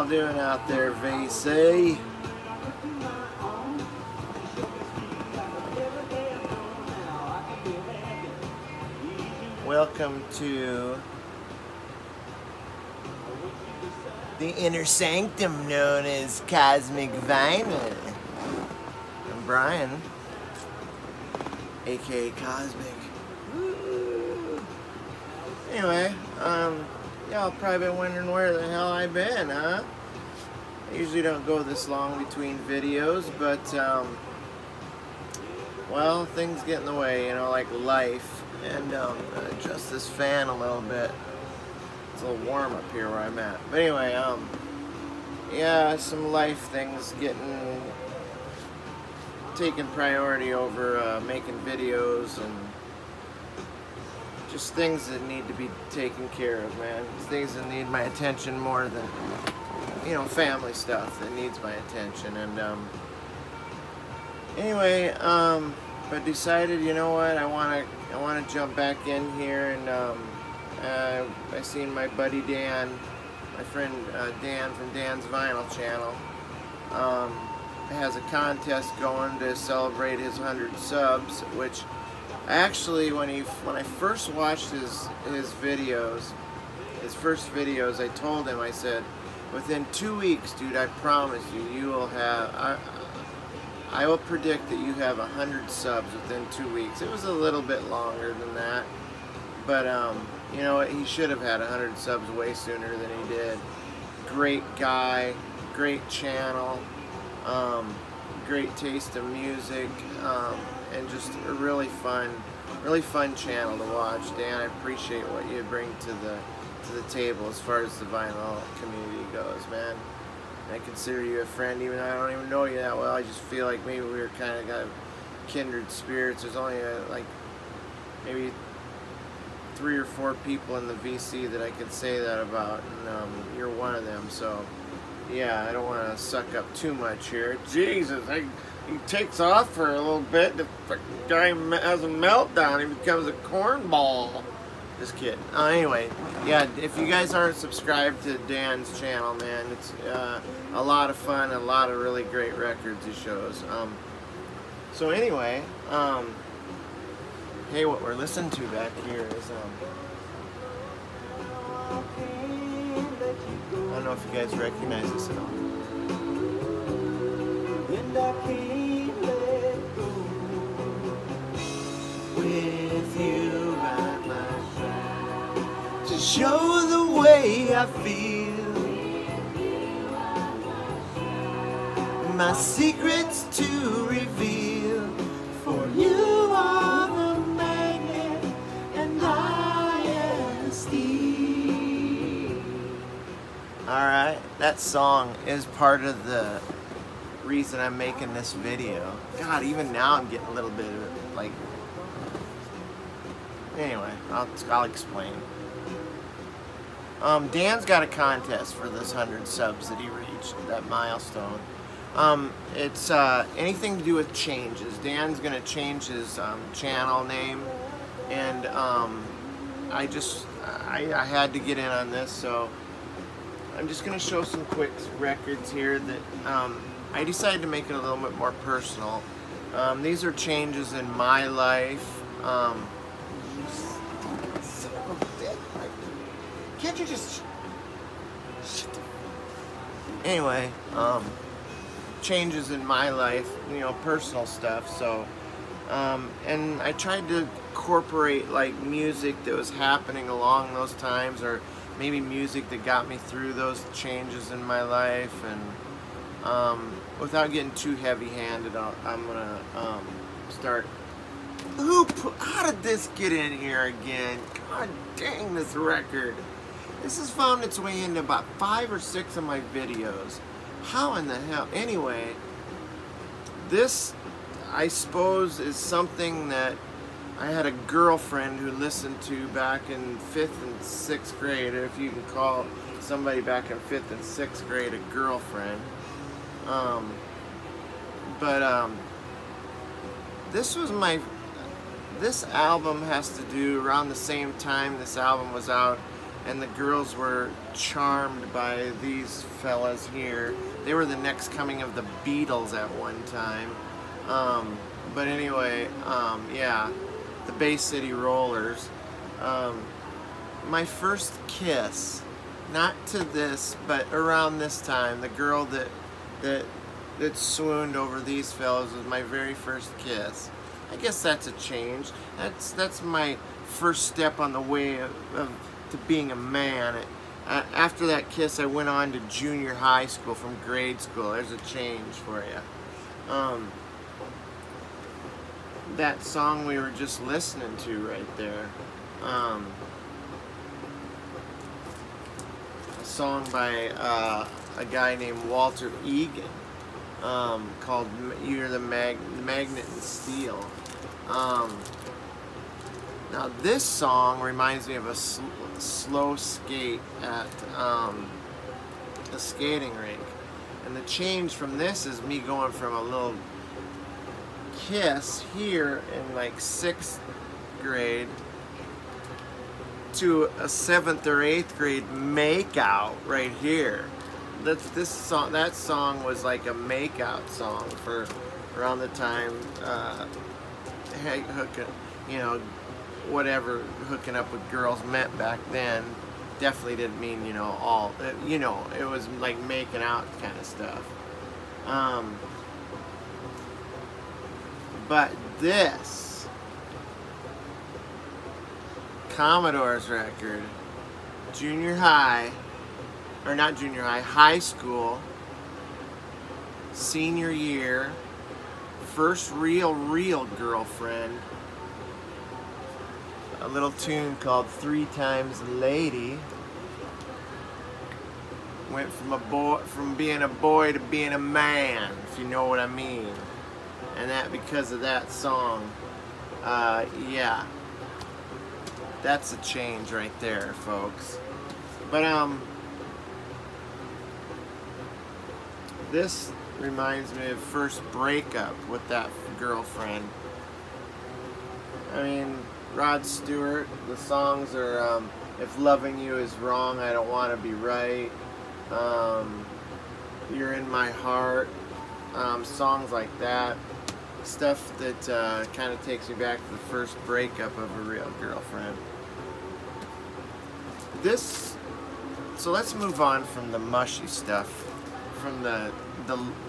y'all doing out there, VC? Welcome to the inner sanctum known as Cosmic Vinyl. I'm Brian, aka Cosmic. Woo. Anyway, y'all probably been wondering where the hell I've been, huh? I usually don't go this long between videos, but well, things get in the way, you know, like life. And adjust this fan a little bit. It's a little warm up here where I'm at. But anyway, yeah, some life things taking priority over making videos, and just things that need to be taken care of, man. Things that need my attention more than, you know, family stuff that needs my attention. And anyway, but decided, you know what, I want to jump back in here, and I seen my buddy Dan, my friend Dan from Dan's Vinyl channel, has a contest going to celebrate his 100 subs, which actually, when I first watched his videos, his first videos, I told him, I said, within 2 weeks, dude, I promise you, you will have, I will predict that you have 100 subs within 2 weeks. It was a little bit longer than that, but you know, he should have had 100 subs way sooner than he did. Great guy, great channel, great taste of music, and just a really fun channel to watch. Dan, I appreciate what you bring to the table as far as the vinyl community goes, man. I consider you a friend, even though I don't even know you that well. I just feel like maybe we were kind of got kindred spirits. There's only like maybe 3 or 4 people in the VC that I could say that about, and you're one of them. So yeah, I don't want to suck up too much here. Jesus, he takes off for a little bit. The guy has a meltdown. He becomes a cornball. Just kidding. Anyway, yeah, if you guys aren't subscribed to Dan's channel, man, it's a lot of fun, a lot of really great records he shows. So anyway, hey, what we're listening to back here is, I don't know if you guys recognize this at all. And I can't let go with you by my side to show the way I feel, my secrets to reveal. For you are the magnet and I am the steel. Alright, that song is part of the reason I'm making this video. God, even now I'm getting a little bit of it, like, anyway, I'll explain. Dan's got a contest for this 100 subs that he reached, that milestone. It's anything to do with changes. Dan's gonna change his channel name, and I had to get in on this, so I'm just gonna show some quick records here that I decided to make it a little bit more personal. These are changes in my life. Can't you just anyway, changes in my life, you know, personal stuff. So and I tried to incorporate like music that was happening along those times, or maybe music that got me through those changes in my life. And without getting too heavy-handed, I'm gonna start. How did this get in here again? God dang, this record. This has found its way into about 5 or 6 of my videos. How in the hell? Anyway, this, I suppose, is something that I had a girlfriend who listened to back in 5th and 6th grade, if you can call somebody back in 5th and 6th grade a girlfriend. This album has to do around the same time this album was out and the girls were charmed by these fellas here. They were the next coming of the Beatles at one time. But anyway, yeah, the Bay City Rollers. My first kiss, not to this, but around this time, the girl that swooned over these fellas was my very first kiss. I guess that's a change. That's my first step on the way to being a man. After that kiss, I went on to junior high school from grade school. There's a change for you. That song we were just listening to right there. A song by a guy named Walter Egan called "You're the Magnet and Steel." Now this song reminds me of a slow skate at a skating rink, and the change from this is me going from a little kiss here in like 6th grade to a 7th or 8th grade makeout right here. That song was like a makeout song for around the time hooking, you know, whatever hooking up with girls meant back then. Definitely didn't mean, you know, all, you know, it was like making out kind of stuff. But this Commodore's record, junior high, or not junior high, high school, senior year, first real girlfriend, a little tune called 3 Times Lady. Went from being a boy to being a man, if you know what I mean. And that because of that song. Yeah. That's a change right there, folks. But this reminds me of first breakup with that girlfriend. I mean, Rod Stewart, the songs are If Loving You Is Wrong, I Don't Want to Be Right, You're in My Heart, songs like that. Stuff that kind of takes me back to the first breakup of a real girlfriend. So let's move on from the mushy stuff, from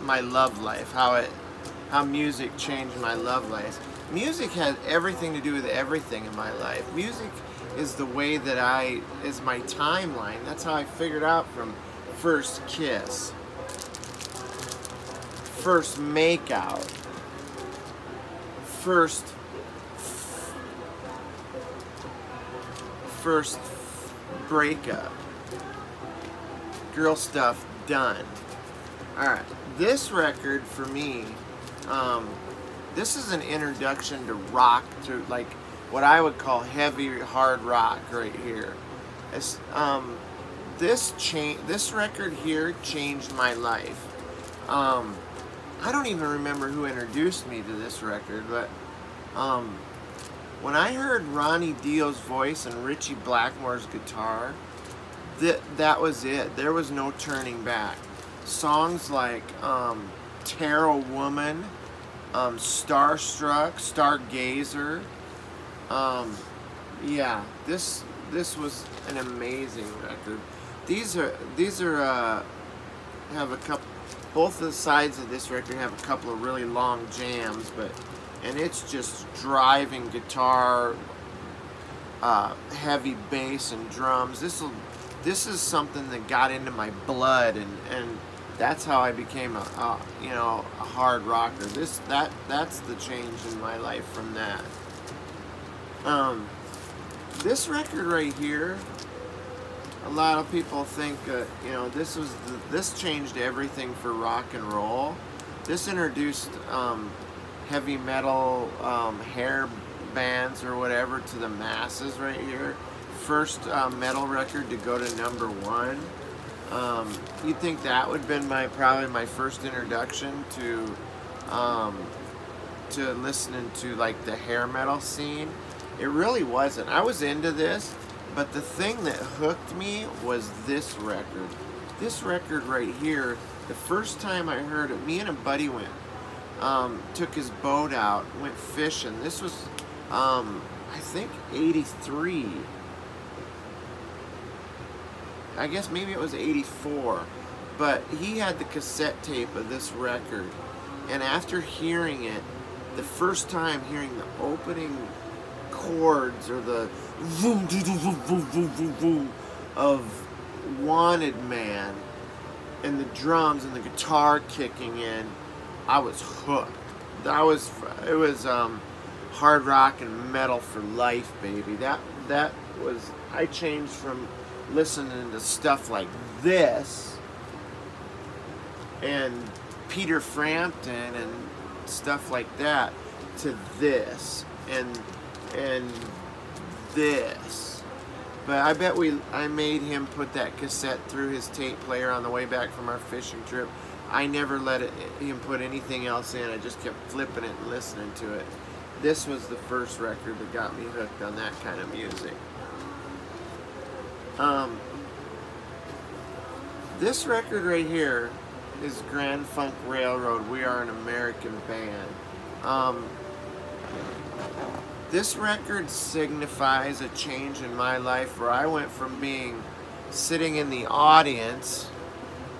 my love life, how music changed my love life. Music had everything to do with everything in my life. Music is the way that is my timeline. That's how I figured out from first kiss, first makeout, first breakup, girl stuff done. Alright, this record for me, this is an introduction to rock, to like what I would call heavy, hard rock right here. It's, this record here changed my life. I don't even remember who introduced me to this record, but when I heard Ronnie Dio's voice and Ritchie Blackmore's guitar, that was it. There was no turning back. Songs like Terror Woman, Starstruck, Stargazer. Yeah, this was an amazing record. These are have a couple. Both the sides of this record have a couple of really long jams, and it's just driving guitar, heavy bass and drums. This is something that got into my blood, and that's how I became a hard rocker. That's the change in my life from that. This record right here, a lot of people think this changed everything for rock and roll. This introduced heavy metal hair bands or whatever to the masses right here. First metal record to go to #1. You'd think that would have been probably my first introduction to listening to like the hair metal scene. It really wasn't. I was into this, But the thing that hooked me was this record. This record right here, the first time I heard it, me and a buddy went, took his boat out, went fishing. This was, I think, 83. I guess maybe it was 84. But he had the cassette tape of this record. And after hearing it, the first time hearing the opening chords or the vroom, doo, doo, vroom, vroom, vroom, vroom, vroom of Wanted Man and the drums and the guitar kicking in, I was hooked. It was hard rock and metal for life, baby. That was, I changed from listening to stuff like this and Peter Frampton and stuff like that to this and this. But I bet I made him put that cassette through his tape player on the way back from our fishing trip. I never let him put anything else in. I just kept flipping it and listening to it. This was the first record that got me hooked on that kind of music. This record right here is Grand Funk Railroad, We Are an American Band. This record signifies a change in my life where I went from being sitting in the audience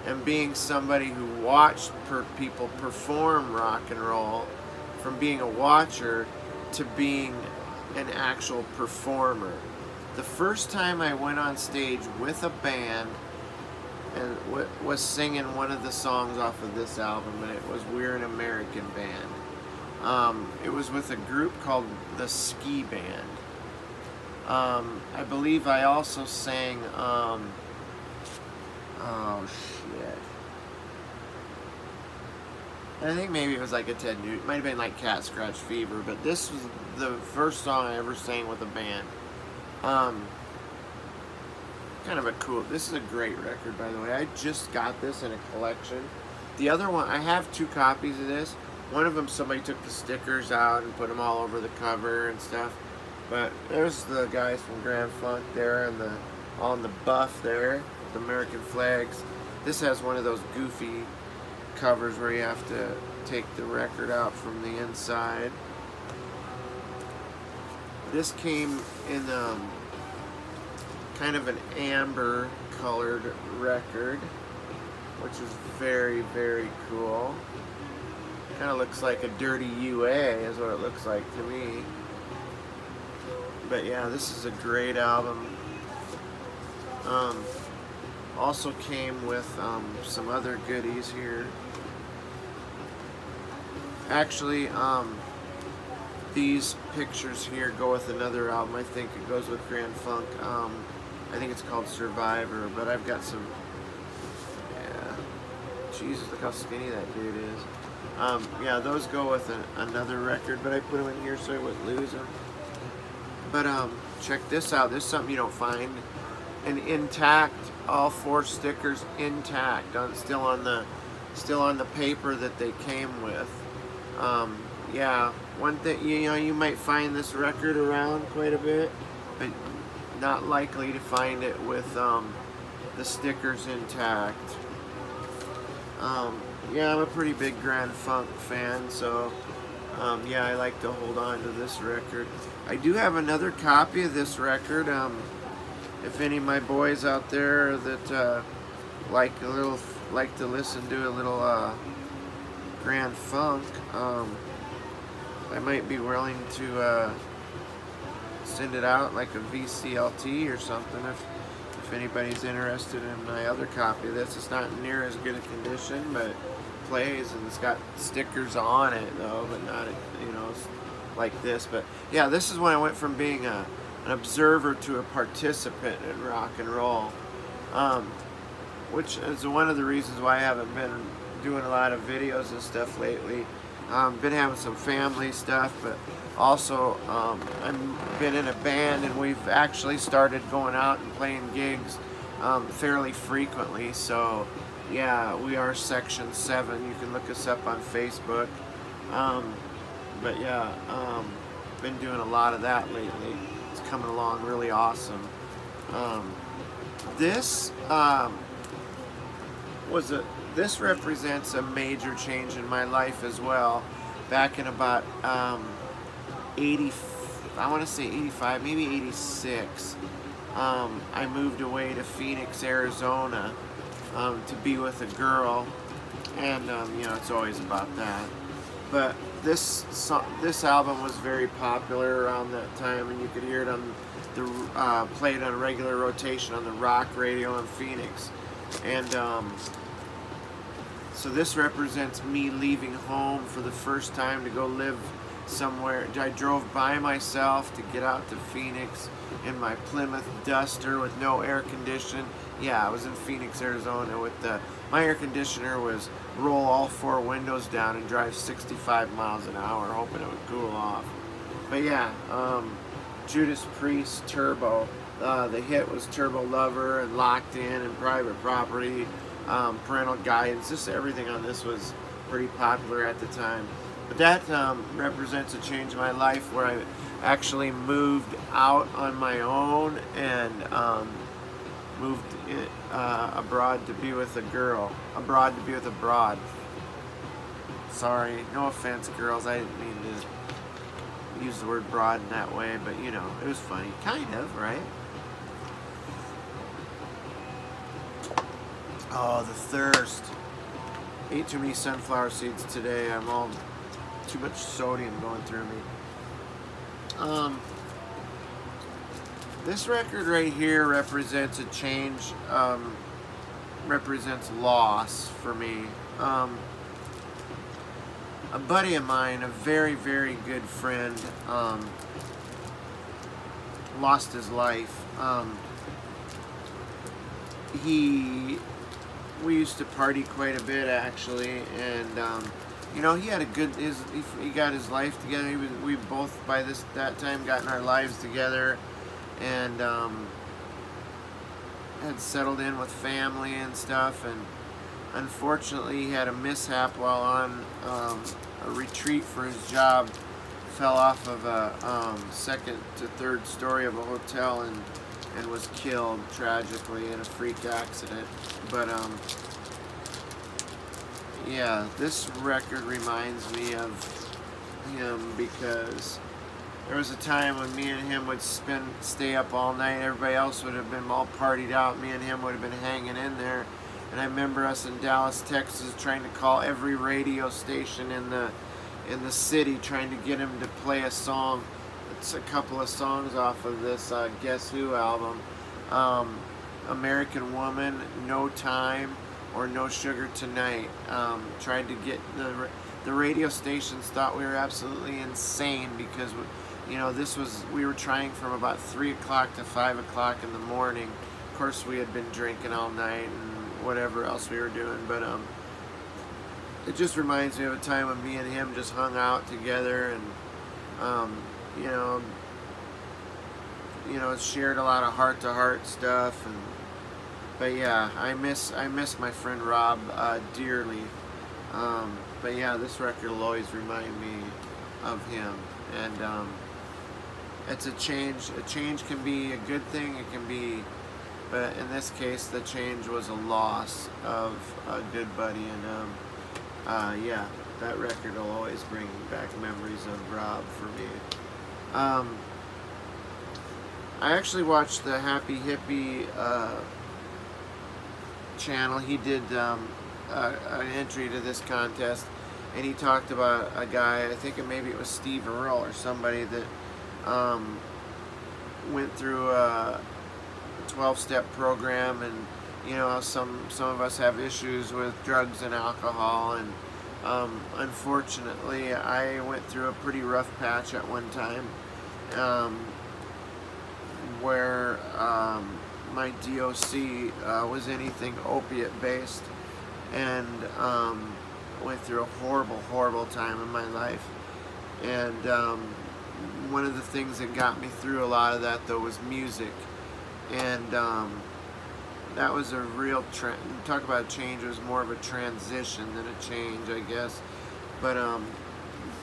and being somebody who watched people perform rock and roll, from being a watcher to being an actual performer. The first time I went on stage with a band and was singing one of the songs off of this album, and it was We're an American Band. It was with a group called the Ski Band. I believe I also sang, oh shit. I think maybe it was like a Ted Nugent, it might have been like Cat Scratch Fever, but this was the first song I ever sang with a band. Kind of a cool, this is a great record, by the way. I just got this in a collection. The other one, I have 2 copies of this. One of them, somebody took the stickers out and put them all over the cover and stuff. But there's the guys from Grand Funk there, and on the buff there, the American flags. This has one of those goofy covers where you have to take the record out from the inside. This came in kind of an amber colored record, which is very, very cool. Kind of looks like a dirty UA is what it looks like to me. But yeah, this is a great album. Also came with some other goodies here. Actually, these pictures here go with another album. I think it goes with Grand Funk. I think it's called Survivor, but I've got some, yeah, Jesus, look how skinny that dude is. Yeah, those go with another record, but I put them in here so I wouldn't lose them. But check this out. This is something you don't find. An intact, all 4 stickers intact, still on the paper that they came with. Yeah, one thing, you might find this record around quite a bit, but not likely to find it with the stickers intact. Yeah, I'm a pretty big Grand Funk fan, so yeah, I like to hold on to this record. I do have another copy of this record. If any of my boys out there that like to listen to a little Grand Funk, I might be willing to send it out like a VCLT or something if anybody's interested in my other copy of this. It's not near as good a condition, but it plays, and it's got stickers on it though, but not, like this. But yeah, this is when I went from being an observer to a participant in rock and roll, which is one of the reasons why I haven't been doing a lot of videos and stuff lately. Been having some family stuff, but also I've been in a band, and we've actually started going out and playing gigs fairly frequently. So yeah, we are Section 7. You can look us up on Facebook. But yeah, been doing a lot of that lately. It's coming along really awesome. This this represents a major change in my life as well. Back in about 80, I want to say 85, maybe 86. I moved away to Phoenix, Arizona, to be with a girl, and you know, it's always about that. But this album was very popular around that time, and you could hear it on the played on regular rotation on the rock radio in Phoenix, and so this represents me leaving home for the first time to go live somewhere. I drove by myself to get out to Phoenix in my Plymouth Duster with no air conditioning. Yeah, I was in Phoenix, Arizona with my air conditioner was roll all 4 windows down and drive 65 miles an hour, hoping it would cool off. But yeah, Judas Priest, Turbo. The hit was Turbo Lover and Locked In and Private Property, Parental Guidance. Just everything on this was pretty popular at the time. But that represents a change in my life where I actually moved out on my own and moved abroad to be with a girl. Abroad to be with a broad. Sorry, no offense, girls. I didn't mean to use the word broad in that way, but you know, it was funny. Kind of, right? Oh, the thirst. Ate too many sunflower seeds today. I'm all too much sodium going through me. This record right here represents a change, represents loss for me. A buddy of mine, a very, very good friend, lost his life. We used to party quite a bit actually, and you know, he had a good, he got his life together. We both by that time gotten our lives together, and had settled in with family and stuff. And unfortunately, he had a mishap while on a retreat for his job. Fell off of a 2nd to 3rd story of a hotel and was killed tragically in a freak accident. But yeah, this record reminds me of him because there was a time when me and him would stay up all night. Everybody else would have been all partied out. Me and him would have been hanging in there. And I remember us in Dallas, Texas, trying to call every radio station in the city, trying to get him to play a song. It's a couple of songs off of this Guess Who album. American Woman, No Time, or No Sugar Tonight. Tried to get the radio stations thought we were absolutely insane because you know, we were trying from about 3 o'clock to 5 o'clock in the morning. Of course, we had been drinking all night and whatever else we were doing, but it just reminds me of a time when me and him just hung out together and you know, shared a lot of heart-to-heart stuff. But yeah, I miss my friend Rob dearly. But yeah, this record will always remind me of him. And it's a change. A change can be a good thing. It can be, but in this case, the change was a loss of a good buddy. And yeah, that record will always bring back memories of Rob for me. I actually watched the Happy Hippie channel. He did an entry to this contest, and he talked about a guy, I think maybe it was Steve Earle or somebody that went through a 12-step program, and you know, some of us have issues with drugs and alcohol, and unfortunately I went through a pretty rough patch at one time where my DOC was anything opiate based, and went through a horrible time in my life. And one of the things that got me through a lot of that though was music, and that was a real talk about a change. It was more of a transition than a change, I guess. But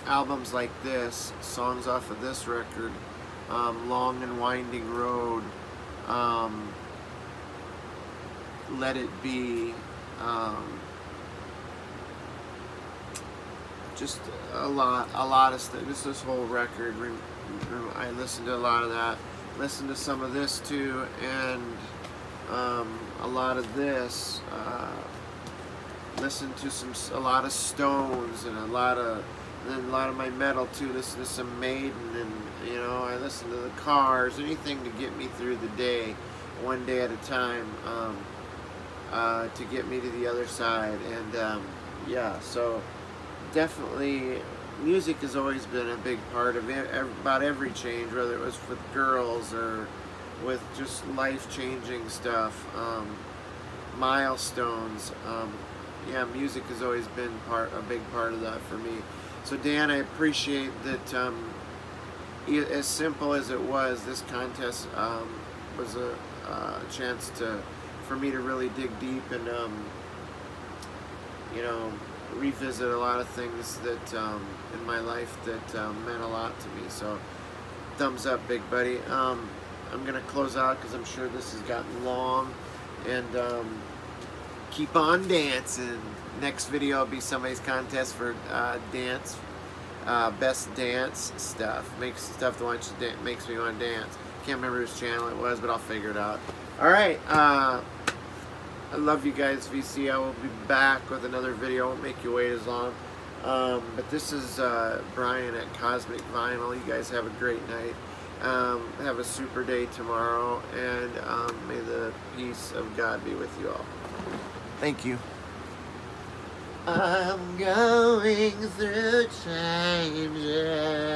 albums like this, songs off of this record, Long and Winding Road, Let It Be, just a lot of stuff. Just this whole record, I listened to a lot of that. Listened to some of this too, and a lot of this. Listened to a lot of Stones, and a lot of my metal too. Listen to some Maiden, and you know, I listen to the Cars, anything to get me through the day, one day at a time, to get me to the other side. And yeah, so definitely music has always been a big part of about every change, whether it was with girls or with just life-changing stuff, milestones. Yeah, music has always been a big part of that for me. So Dan, I appreciate that. As simple as it was, this contest was a chance for me to really dig deep and you know, revisit a lot of things that in my life that meant a lot to me. So thumbs up, big buddy. I'm gonna close out because I'm sure this has gotten long, and keep on dancing. Next video will be somebody's contest for dance, best dance stuff. Stuff that makes me want to dance. Can't remember whose channel it was, but I'll figure it out. All right. I love you guys, VC. I will be back with another video. I won't make you wait as long. But this is Brian at Cosmic Vinyl. You guys have a great night. Have a super day tomorrow, and may the peace of God be with you all. Thank you. I'm going through changes.